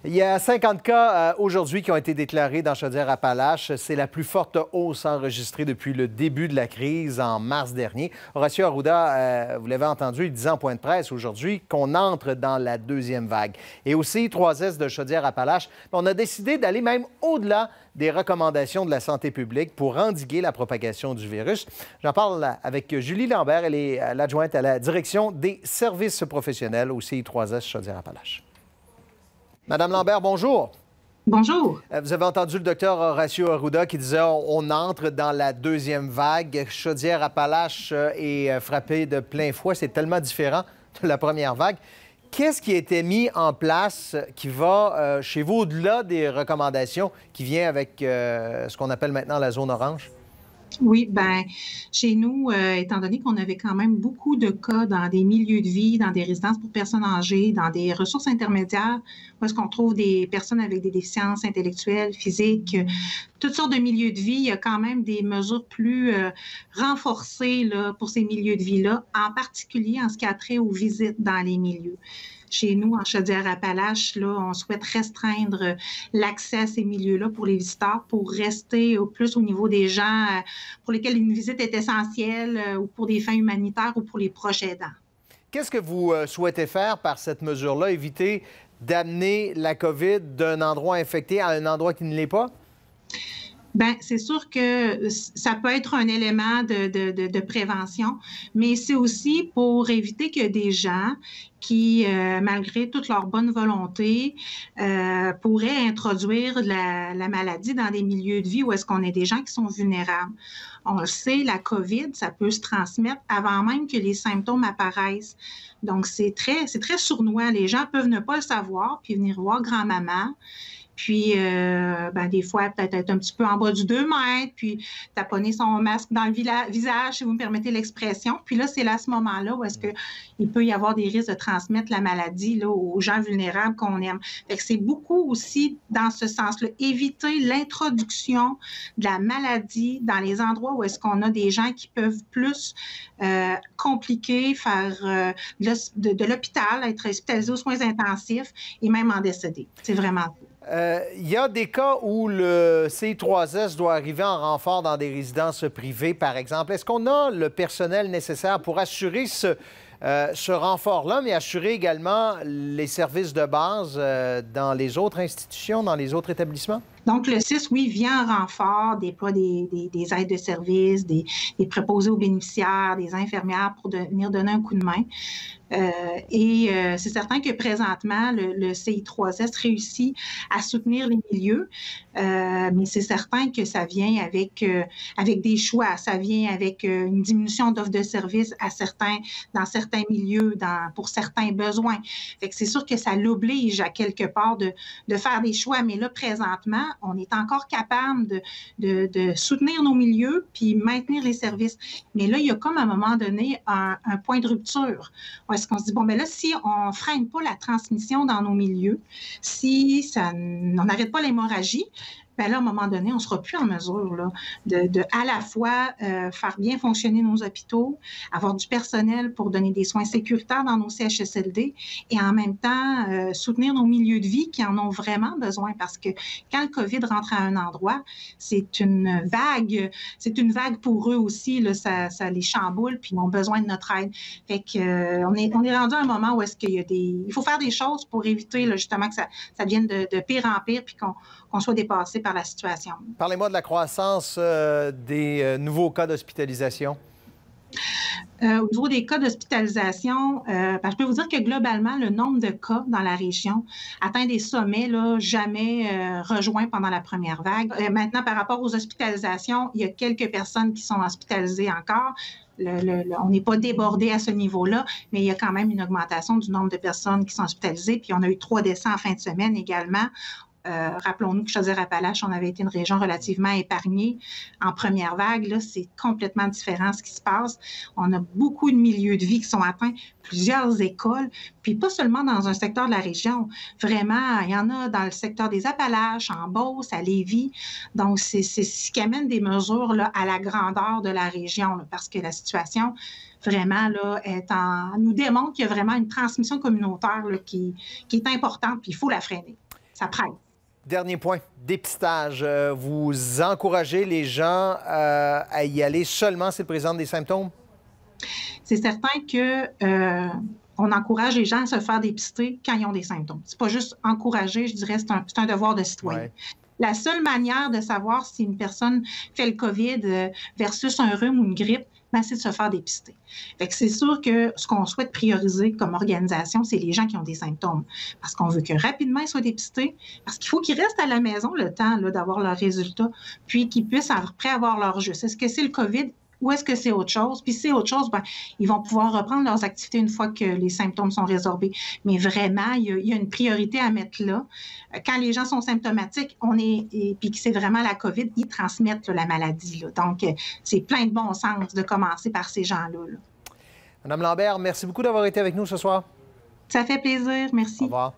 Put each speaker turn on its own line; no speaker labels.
Il y a 50 cas aujourd'hui qui ont été déclarés dans Chaudière-Appalaches. C'est la plus forte hausse enregistrée depuis le début de la crise en mars dernier. Horacio Arruda, vous l'avez entendu, il disait en point de presse aujourd'hui qu'on entre dans la deuxième vague. Et au CI3S de Chaudière-Appalaches, on a décidé d'aller même au-delà des recommandations de la santé publique pour endiguer la propagation du virus. J'en parle avec Julie Lambert. Elle est l'adjointe à la direction des services professionnels au CI3S Chaudière-Appalaches. Madame Lambert, bonjour.
Bonjour.
Vous avez entendu le docteur Horacio Arruda qui disait on entre dans la deuxième vague. Chaudière-Appalaches est frappée de plein fouet. C'est tellement différent de la première vague. Qu'est-ce qui a été mis en place qui va chez vous au-delà des recommandations qui vient avec ce qu'on appelle maintenant la zone orange?
Oui, bien, chez nous, étant donné qu'on avait quand même beaucoup de cas dans des milieux de vie, dans des résidences pour personnes âgées, dans des ressources intermédiaires, où est-ce qu'on trouve des personnes avec des déficiences intellectuelles, physiques, toutes sortes de milieux de vie, il y a quand même des mesures plus renforcées là, pour ces milieux de vie-là, en particulier en ce qui a trait aux visites dans les milieux. Chez nous, en Chaudière-Appalaches, là, on souhaite restreindre l'accès à ces milieux-là pour les visiteurs, pour rester au plus au niveau des gens pour lesquels une visite est essentielle ou pour des fins humanitaires ou pour les proches aidants.
Qu'est-ce que vous souhaitez faire par cette mesure-là? Éviter d'amener la COVID d'un endroit infecté à un endroit qui ne l'est pas?
Bien, c'est sûr que ça peut être un élément de prévention, mais c'est aussi pour éviter que des gens qui, malgré toute leur bonne volonté, pourraient introduire la maladie dans des milieux de vie où est-ce qu'on a des gens qui sont vulnérables. On le sait, la COVID, ça peut se transmettre avant même que les symptômes apparaissent. Donc, c'est très sournois. Les gens peuvent ne pas le savoir puis venir voir grand-maman. Puis, des fois, peut-être être un petit peu en bas du 2 mètres, puis taponner son masque dans le visage, si vous me permettez l'expression. Puis là, c'est là, à ce moment-là où est-ce qu'il peut y avoir des risques de transmettre la maladie là, aux gens vulnérables qu'on aime. Fait que c'est beaucoup aussi dans ce sens-là, éviter l'introduction de la maladie dans les endroits où est-ce qu'on a des gens qui peuvent plus compliquer, faire de l'hôpital, être hospitalisé aux soins intensifs et même en décéder. C'est vraiment cool.
Il y a des cas où le CI3S doit arriver en renfort dans des résidences privées, par exemple. Est-ce qu'on a le personnel nécessaire pour assurer ce renfort-là, mais assurer également les services de base dans les autres institutions, dans les autres établissements?
Donc, le CIS, oui, vient en renfort, déploie des aides de service, des préposés aux bénéficiaires, des infirmières pour venir donner un coup de main. C'est certain que présentement, le CI3S réussit à soutenir les milieux, mais c'est certain que ça vient avec des choix, ça vient avec une diminution d'offres de services dans certains milieux, pour certains besoins. Fait que c'est sûr que ça l'oblige à quelque part de faire des choix, mais là, présentement, on est encore capable de soutenir nos milieux puis maintenir les services. Mais là, il y a comme à un moment donné un point de rupture. Est-ce qu'on se dit, bon, bien là, si on ne freine pas la transmission dans nos milieux, si on n'arrête pas l'hémorragie, bien là, à un moment donné, on ne sera plus en mesure là, de à la fois faire bien fonctionner nos hôpitaux, avoir du personnel pour donner des soins sécuritaires dans nos CHSLD et en même temps soutenir nos milieux de vie qui en ont vraiment besoin parce que quand le COVID rentre à un endroit, c'est une vague pour eux aussi, là, ça les chamboule puis ils ont besoin de notre aide. Fait que, on est rendu à un moment où est-ce qu'il y a il faut faire des choses pour éviter là, justement que ça devienne de pire en pire puis qu'on soit dépassé par la situation.
Parlez-moi de la croissance des nouveaux cas d'hospitalisation.
Au niveau des cas d'hospitalisation, je peux vous dire que globalement, le nombre de cas dans la région atteint des sommets là, jamais rejoints pendant la première vague. Maintenant, par rapport aux hospitalisations, il y a quelques personnes qui sont hospitalisées encore. On n'est pas débordé à ce niveau-là, mais il y a quand même une augmentation du nombre de personnes qui sont hospitalisées. Puis on a eu 3 décès en fin de semaine également. Rappelons-nous que Chaudière-Appalaches, on avait été une région relativement épargnée en première vague. Là, c'est complètement différent ce qui se passe. On a beaucoup de milieux de vie qui sont atteints, plusieurs écoles, puis pas seulement dans un secteur de la région. Vraiment, il y en a dans le secteur des Appalaches, en Beauce, à Lévis. Donc, c'est ce qui amène des mesures là, à la grandeur de la région, là, parce que la situation vraiment là, nous démontre qu'il y a vraiment une transmission communautaire là, qui est importante, puis il faut la freiner. ça presse.
Dernier point, dépistage. Vous encouragez les gens à y aller seulement s'ils présentent des symptômes?
C'est certain que on encourage les gens à se faire dépister quand ils ont des symptômes. C'est pas juste encourager, je dirais, c'est un devoir de citoyen.
Ouais.
La seule manière de savoir si une personne fait le COVID versus un rhume ou une grippe, ben, c'est de se faire dépister. Fait que c'est sûr que ce qu'on souhaite prioriser comme organisation, c'est les gens qui ont des symptômes. Parce qu'on veut que rapidement ils soient dépistés, parce qu'il faut qu'ils restent à la maison le temps là, d'avoir leurs résultats, puis qu'ils puissent après avoir leur juste. Est-ce que c'est le COVID? Ou est-ce que c'est autre chose? Puis si c'est autre chose, ben, ils vont pouvoir reprendre leurs activités une fois que les symptômes sont résorbés. Mais vraiment, il y a une priorité à mettre là. Quand les gens sont symptomatiques, puis que c'est vraiment la COVID, ils transmettent là, la maladie. Là. Donc, c'est plein de bon sens de commencer par ces gens-là. Là.
Madame Lambert, merci beaucoup d'avoir été avec nous ce soir.
Ça fait plaisir. Merci.
Au revoir.